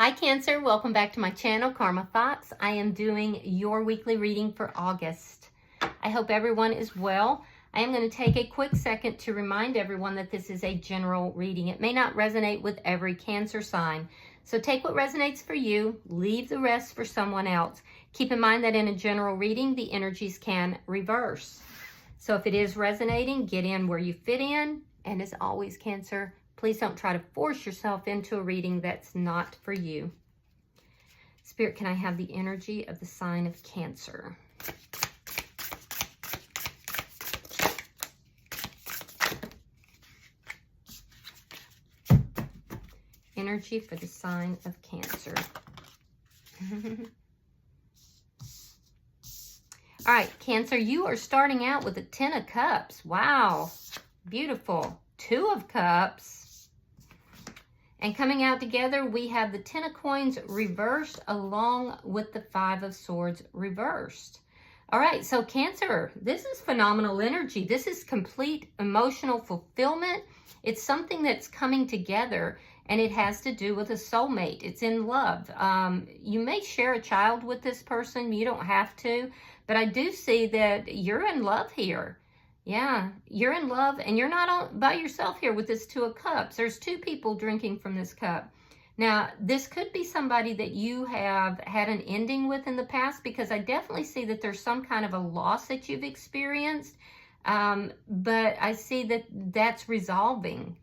Hi Cancer, welcome back to my channel, Karma Fox. I am doing your weekly reading for August. I hope everyone is well. I am going to take a quick second to remind everyone that this is a general reading. It may not resonate with every Cancer sign. So take what resonates for you, leave the rest for someone else. Keep in mind that in a general reading, the energies can reverse. So if it is resonating, get in where you fit in. And as always, Cancer, please don't try to force yourself into a reading that's not for you. Spirit, can I have the energy of the sign of Cancer? Energy for the sign of Cancer. All right, Cancer, you are starting out with a 10 of Cups. Wow, beautiful. 2 of Cups. And coming out together, we have the 10 of Coins reversed along with the 5 of Swords reversed. All right, so Cancer, this is phenomenal energy. This is complete emotional fulfillment. It's something that's coming together, and it has to do with a soulmate. It's in love. You may share a child with this person. You don't have to, but I do see that you're in love here. Yeah, you're in love, and you're not by yourself here with this 2 of Cups. There's 2 people drinking from this cup. Now, this could be somebody that you have had an ending with in the past, because I definitely see that there's some kind of a loss that you've experienced, but I see that that's resolving.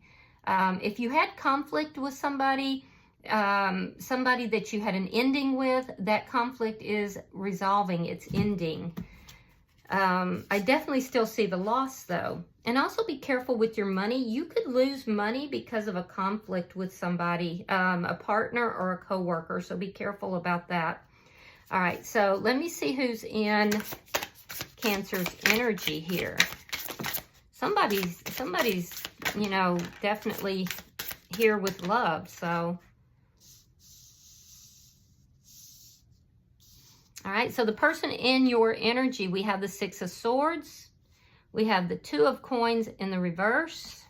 If you had conflict with somebody, somebody that you had an ending with, that conflict is resolving, it's ending. I definitely still see the loss though. And also be careful with your money. You could lose money because of a conflict with somebody, a partner or a coworker. So be careful about that. All right, so let me see who's in Cancer's energy here. Somebody's, you know, definitely here with love, so. All right, so the person in your energy, we have the 6 of Swords, we have the 2 of Coins in the reverse,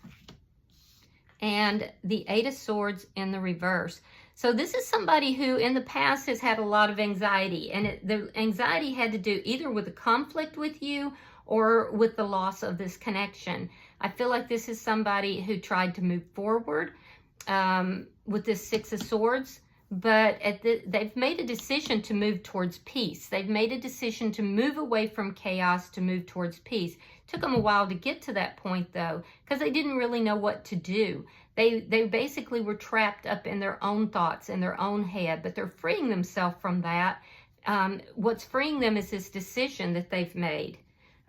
and the 8 of Swords in the reverse. So this is somebody who in the past has had a lot of anxiety, and the anxiety had to do either with a conflict with you or with the loss of this connection. I feel like this is somebody who tried to move forward with this 6 of Swords, but they've made a decision to move towards peace. They've made a decision to move away from chaos to move towards peace. Took them a while to get to that point though, because they didn't really know what to do. They basically were trapped up in their own thoughts, in their own head, but they're freeing themselves from that. What's freeing them is this decision that they've made.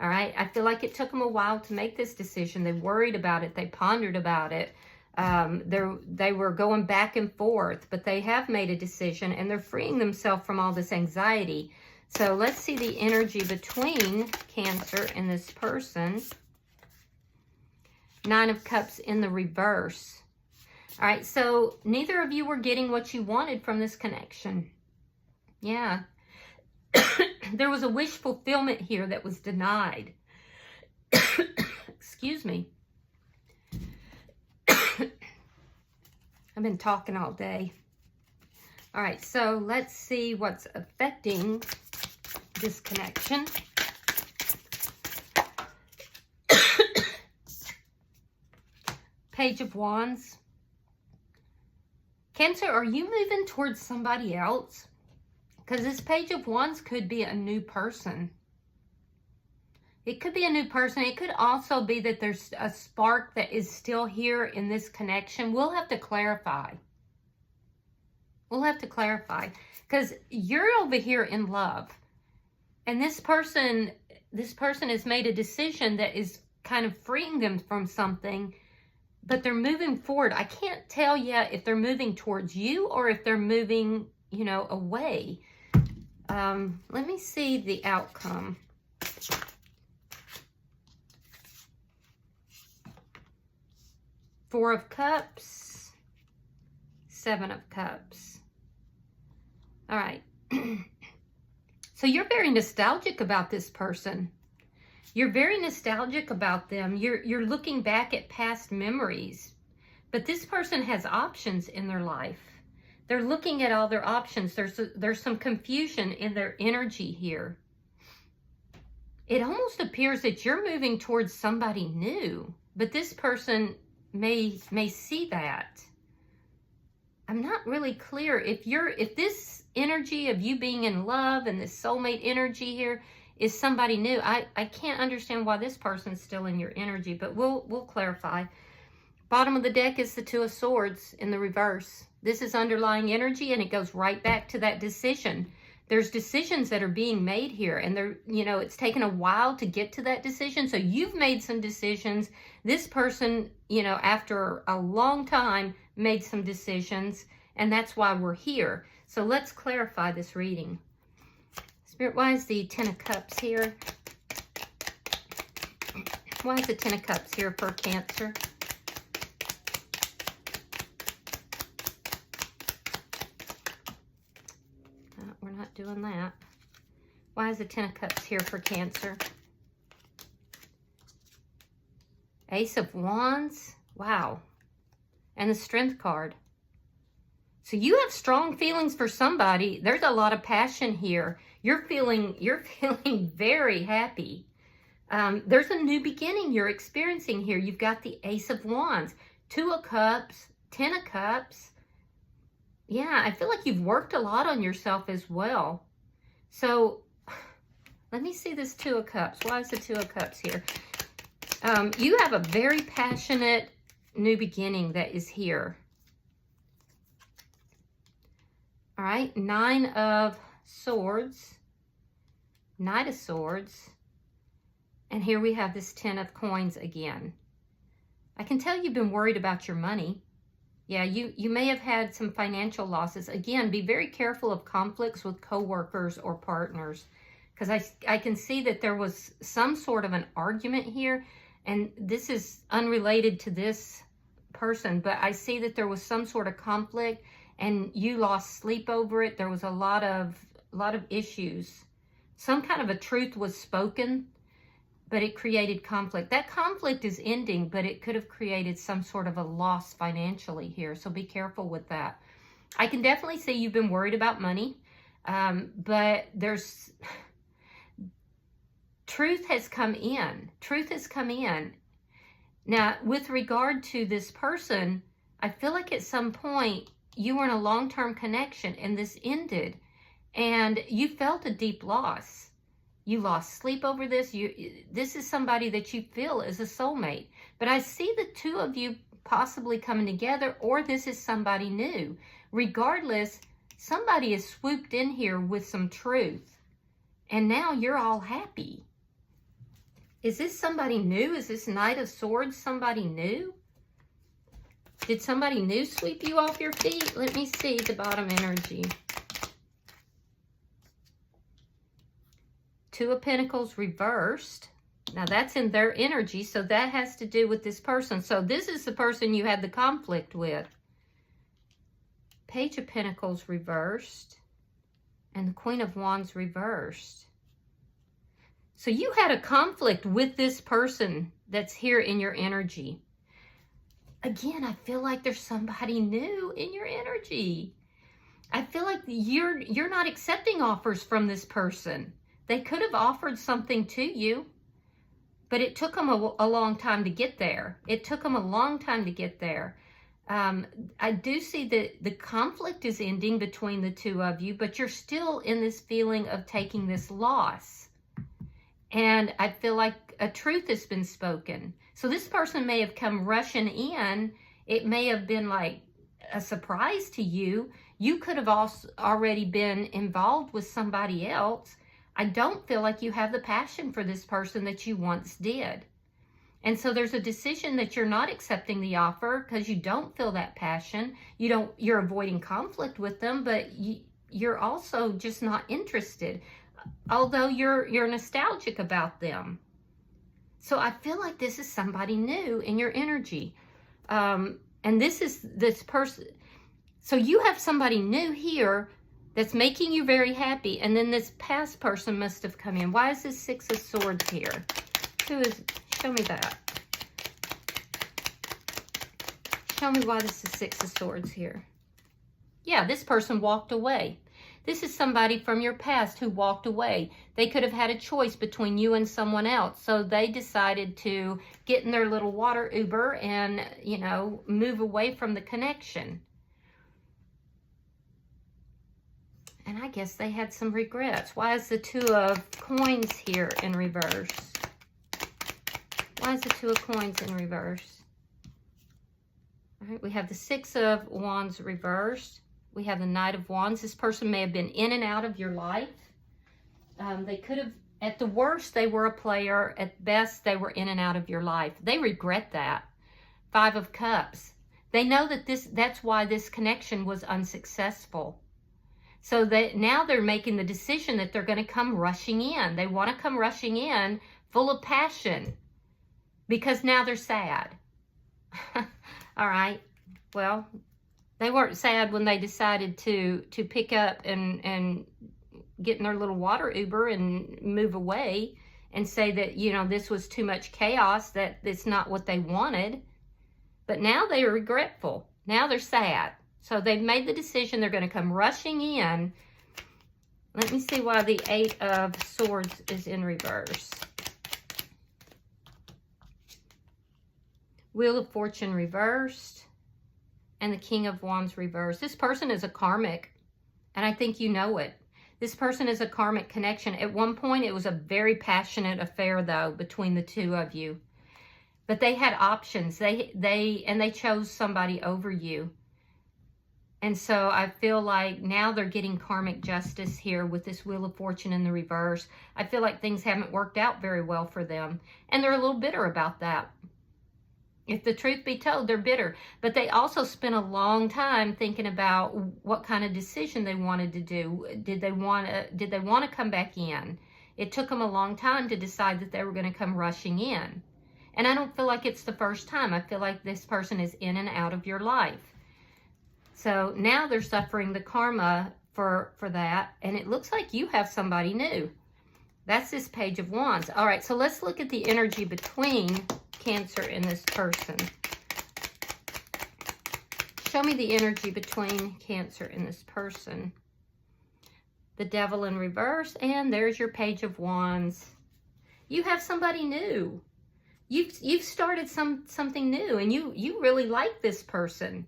All right, I feel like it took them a while to make this decision. They worried about it. They pondered about it. They were going back and forth, but they have made a decision, and they're freeing themselves from all this anxiety. So let's see the energy between Cancer and this person. 9 of Cups in the reverse. All right, so neither of you were getting what you wanted from this connection. Yeah. There was a wish fulfillment here that was denied. Excuse me. I've been talking all day. All right, so let's see what's affecting this connection. Page of Wands. Cancer, are you moving towards somebody else? Because this Page of Wands could be a new person. It could be a new person. It could also be that there's a spark that is still here in this connection. We'll have to clarify. We'll have to clarify. Because you're over here in love. And this person has made a decision that is kind of freeing them from something. But they're moving forward. I can't tell yet if they're moving towards you or if they're moving, you know, away. Let me see the outcome. Four of Cups, 7 of Cups. All right. So you're very nostalgic about this person. You're very nostalgic about them. You're looking back at past memories. But this person has options in their life. They're looking at all their options. There's some confusion in their energy here. It almost appears that you're moving towards somebody new, but this person may see that. I'm not really clear if this energy of you being in love and this soulmate energy here is somebody new. I can't understand why this person's still in your energy, but we'll clarify. Bottom of the deck is the Two of Swords in the reverse. This is underlying energy, and it goes right back to that decision. There's decisions that are being made here, and it's taken a while to get to that decision. So you've made some decisions. This person, after a long time, made some decisions, and that's why we're here. So let's clarify this reading. Spirit, why is the Ten of Cups here? Why is the Ten of Cups here for Cancer? We're not doing that. Why is the Ten of Cups here for Cancer? Ace of Wands. Wow. And the Strength card. So you have strong feelings for somebody. There's a lot of passion here. You're feeling very happy. There's a new beginning you're experiencing here. You've got the Ace of Wands, Two of Cups, Ten of Cups. Yeah, I feel like you've worked a lot on yourself as well. So let me see this Two of Cups. Why is the Two of Cups here? You have a very passionate new beginning that is here. All right, Nine of Swords, Knight of Swords, and here we have this Ten of Coins again. I can tell you've been worried about your money. Yeah, you may have had some financial losses. Again, be very careful of conflicts with coworkers or partners, because I can see that there was some sort of an argument here, and this is unrelated to this person, but I see that there was some sort of conflict and you lost sleep over it. There was a lot of issues. Some kind of a truth was spoken, but it created conflict. That conflict is ending, but it could have created some sort of a loss financially here. So be careful with that. I can definitely see you've been worried about money, but there's truth has come in. Truth has come in. Now, with regard to this person, I feel like at some point you were in a long-term connection and this ended and you felt a deep loss. You lost sleep over this. This is somebody that you feel is a soulmate. But I see the two of you possibly coming together, or this is somebody new. Regardless, somebody has swooped in here with some truth. And now you're all happy. Is this somebody new? Is this Knight of Swords somebody new? Did somebody new sweep you off your feet? Let me see the bottom energy. Two of Pentacles reversed. Now that's in their energy, so that has to do with this person. So this is the person you had the conflict with. Page of Pentacles reversed. And the Queen of Wands reversed. So you had a conflict with this person that's here in your energy. Again, I feel like there's somebody new in your energy. I feel like you're not accepting offers from this person. They could have offered something to you, but it took them a long time to get there. It took them a long time to get there. I do see that the conflict is ending between the two of you, but you're still in this feeling of taking this loss. And I feel like a truth has been spoken. So this person may have come rushing in. It may have been like a surprise to you. You could have also already been involved with somebody else. I don't feel like you have the passion for this person that you once did. And so there's a decision that you're not accepting the offer because you don't feel that passion. You're avoiding conflict with them, but you're also just not interested. Although you're nostalgic about them. So I feel like this is somebody new in your energy. And this is this person. So you have somebody new here that's making you very happy. And then this past person must have come in. Why is this Six of Swords here? Show me that. Show me why this is Six of Swords here. Yeah, this person walked away. This is somebody from your past who walked away. They could have had a choice between you and someone else. So they decided to get in their little water Uber and, you know, move away from the connection. And I guess they had some regrets. Why is the Two of Coins here in reverse? Why is the Two of Coins in reverse? All right, we have the Six of Wands reversed. We have the Knight of Wands. This person may have been in and out of your life. They could have, at the worst, they were a player. At best, they were in and out of your life. They regret that. Five of Cups. They know that that's why this connection was unsuccessful. So now they're making the decision that they're going to come rushing in. They want to come rushing in full of passion because now they're sad. All right. Well, they weren't sad when they decided to pick up and get in their little water Uber and move away and say that, you know, this was too much chaos, that it's not what they wanted. But now they are regretful. Now they're sad. So they've made the decision they're going to come rushing in. Let me see why the Eight of Swords is in reverse. Wheel of Fortune reversed. And the King of Wands reversed. This person is a karmic. And I think you know it. This person is a karmic connection. At one point, it was a very passionate affair, though, between the two of you. But they had options. They chose somebody over you. And so I feel like now they're getting karmic justice here with this Wheel of Fortune in the reverse. I feel like things haven't worked out very well for them. And they're a little bitter about that. If the truth be told, they're bitter. But they also spent a long time thinking about what kind of decision they wanted to do. Did they want to come back in? It took them a long time to decide that they were going to come rushing in. And I don't feel like it's the first time. I feel like this person is in and out of your life. So now they're suffering the karma for that. And it looks like you have somebody new. That's this Page of Wands. All right, so let's look at the energy between Cancer and this person. Show me the energy between Cancer and this person. The Devil in reverse, and there's your Page of Wands. You have somebody new. You've started something new, and you really like this person.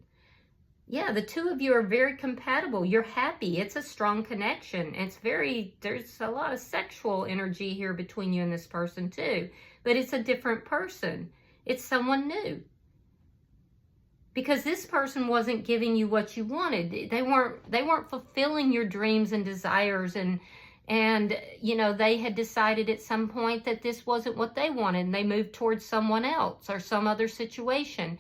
Yeah, the two of you are very compatible. You're happy. It's a strong connection. There's a lot of sexual energy here between you and this person too. But it's a different person. It's someone new. Because this person wasn't giving you what you wanted. They weren't fulfilling your dreams and desires, and you know, they had decided at some point that this wasn't what they wanted, and they moved towards someone else or some other situation.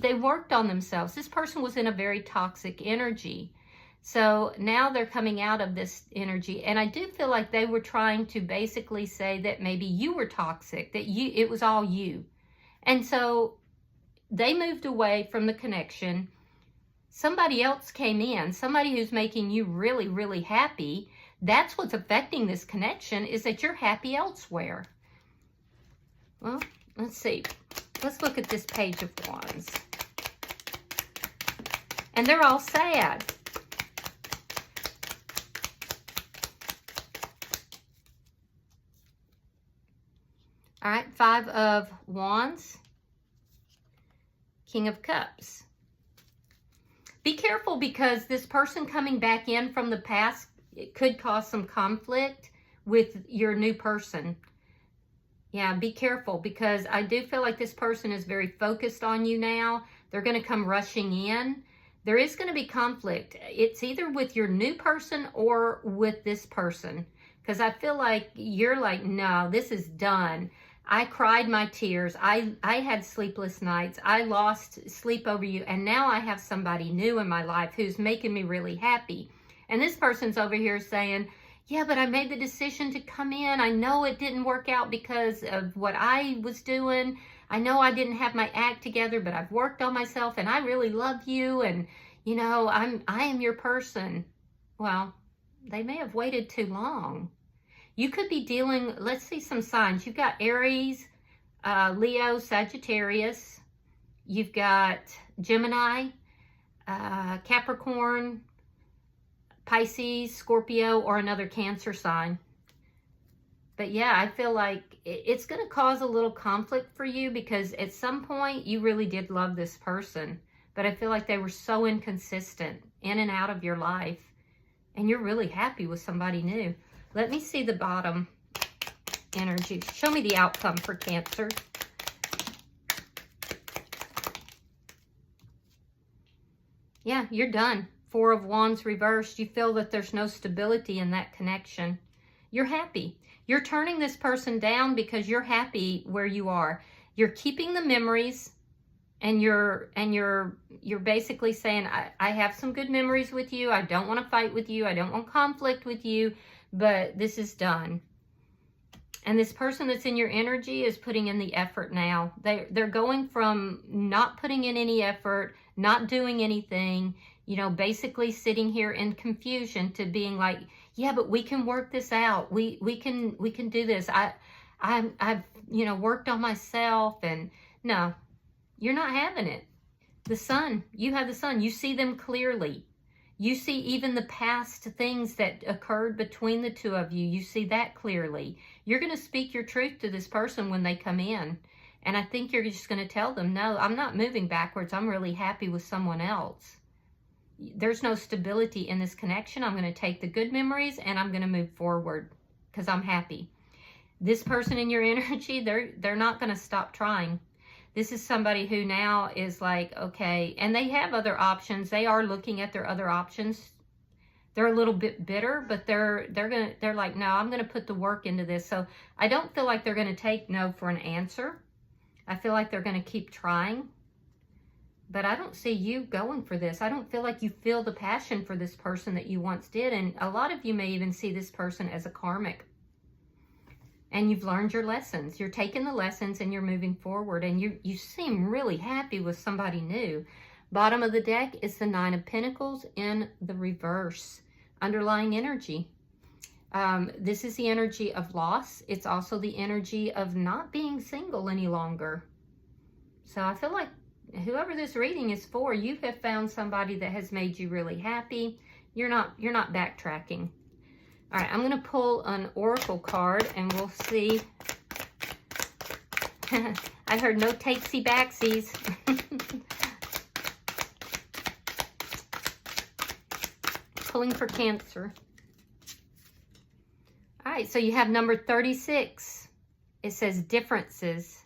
They worked on themselves. This person was in a very toxic energy. So now they're coming out of this energy, and I do feel like they were trying to basically say that maybe you were toxic, that it was all you. And so they moved away from the connection. Somebody else came in, somebody who's making you really, really happy. That's what's affecting this connection, is that you're happy elsewhere. Well, let's see. Let's look at this Page of Wands. And they're all sad. All right, Five of Wands. King of Cups. Be careful, because this person coming back in from the past, it could cause some conflict with your new person. Yeah, be careful, because I do feel like this person is very focused on you now. They're going to come rushing in. There is going to be conflict. It's either with your new person or with this person, because I feel like you're like, no, this is done. I cried my tears. I had sleepless nights. I lost sleep over you, and now I have somebody new in my life who's making me really happy. And this person's over here saying, yeah, but I made the decision to come in. I know it didn't work out because of what I was doing. I know I didn't have my act together, but I've worked on myself, and I really love you, and you know, I am your person. Well, they may have waited too long. You could be dealing, let's see some signs. You've got Aries, Leo, Sagittarius. You've got Gemini, Capricorn, Pisces, Scorpio, or another Cancer sign. But yeah, I feel like it's going to cause a little conflict for you because at some point you really did love this person. But I feel like they were so inconsistent in and out of your life. And you're really happy with somebody new. Let me see the bottom energy. Show me the outcome for Cancer. Yeah, you're done. Four of Wands reversed. You feel that there's no stability in that connection. You're happy. You're turning this person down because you're happy where you are. You're keeping the memories, and you're basically saying, I have some good memories with you. I don't want to fight with you. I don't want conflict with you, but this is done. And this person that's in your energy is putting in the effort now. They're going from not putting in any effort, not doing anything, you know, basically sitting here in confusion to being like, yeah, but we can work this out. We can do this. I've you know, worked on myself. And no, you're not having it. The sun, you have the sun. You see them clearly. You see even the past things that occurred between the two of you. You see that clearly. You're going to speak your truth to this person when they come in. And I think you're just going to tell them, no, I'm not moving backwards. I'm really happy with someone else. There's no stability in this connection. I'm going to take the good memories and I'm going to move forward because I'm happy. This person in your energy, they're not going to stop trying. This is somebody who now is like, okay, and they have other options. They are looking at their other options. They're a little bit bitter, but they're like, no, I'm going to put the work into this. So I don't feel like they're going to take no for an answer. I feel like they're going to keep trying. But I don't see you going for this. I don't feel like you feel the passion for this person that you once did. And a lot of you may even see this person as a karmic. And you've learned your lessons. You're taking the lessons and you're moving forward. And you seem really happy with somebody new. Bottom of the deck is the Nine of Pentacles in the reverse. Underlying energy. This is the energy of loss. It's also the energy of not being single any longer. So I feel like whoever this reading is for, you have found somebody that has made you really happy. You're not backtracking. All right, I'm going to pull an oracle card and we'll see. I heard no takesy backsies. Pulling for Cancer. All right, so you have number 36. It says differences.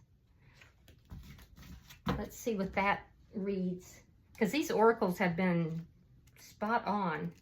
Let's see what that reads. Because these oracles have been spot on.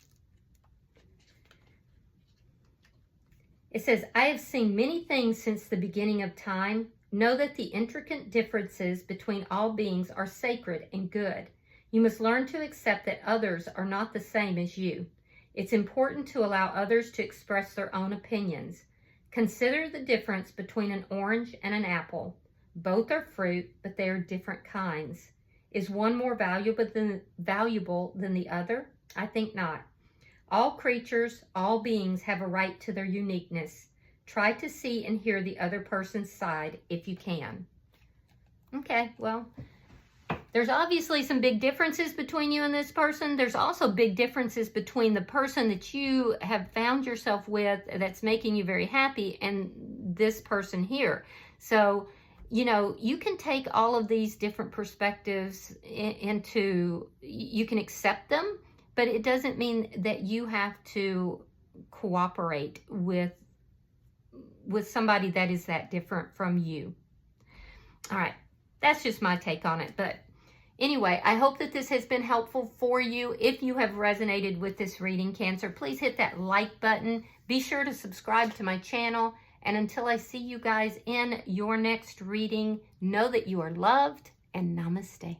It says, I have seen many things since the beginning of time. Know that the intricate differences between all beings are sacred and good. You must learn to accept that others are not the same as you. It's important to allow others to express their own opinions. Consider the difference between an orange and an apple. Both are fruit, but they are different kinds. Is one more valuable than the other? I think not. All creatures, all beings have a right to their uniqueness. Try to see and hear the other person's side if you can. Okay, well, there's obviously some big differences between you and this person. There's also big differences between the person that you have found yourself with that's making you very happy and this person here. So, you know, you can take all of these different perspectives into, you can accept them, but it doesn't mean that you have to cooperate with somebody that is that different from you. All right, that's just my take on it. But anyway, I hope that this has been helpful for you. If you have resonated with this reading, Cancer, please hit that like button. Be sure to subscribe to my channel. And until I see you guys in your next reading, know that you are loved and namaste.